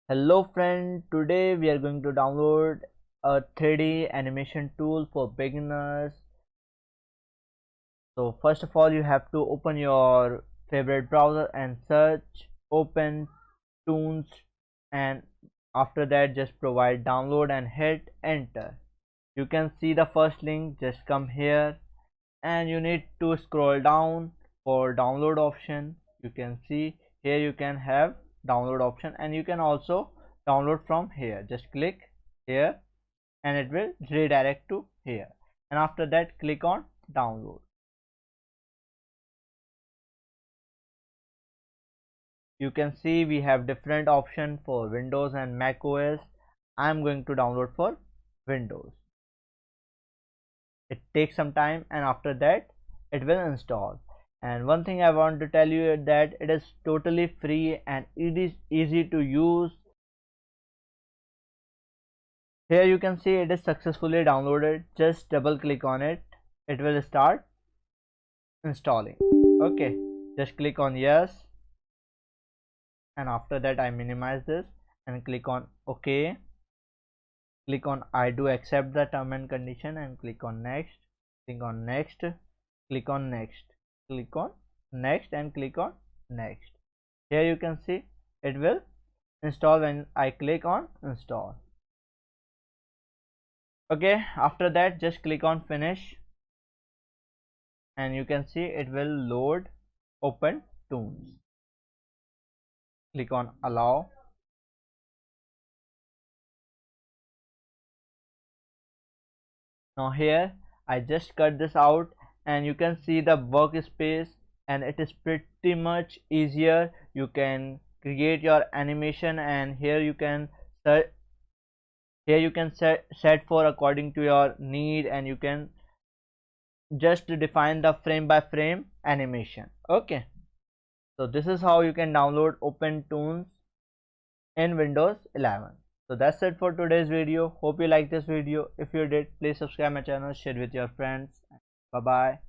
Hello friend, today we are going to download a 3D animation tool for beginners. So first of all you have to open your favorite browser and search OpenToonz, and after that just provide download and hit enter. You can see the first link, just come here and you need to scroll down for download option. You can see here you can have download option and you can also download from here. Just click here and it will redirect to here, and after that click on download. You can see we have different option for Windows and Mac OS. I'm going to download for Windows. It takes some time and after that it will install. And one thing I want to tell you is that it is totally free and it is easy to use. Here you can see it is successfully downloaded. Just double click on it, it will start installing. Okay, just click on yes, and after that I minimize this and click on OK. Click on I do accept the term and condition and click on next. Click on next, click on next, click on next and click on next. Here you can see it will install when I click on install. Okay, after that just click on finish and you can see it will load OpenToonz. Click on allow. Now here I just cut this out and you can see the workspace, and it is pretty much easier. You can create your animation and here you can set for according to your need, and you can just define the frame by frame animation. Okay, so this is how you can download OpenToonz in Windows 11. So that's it for today's video. Hope you like this video. If you did, please subscribe my channel, share with your friends. Bye bye.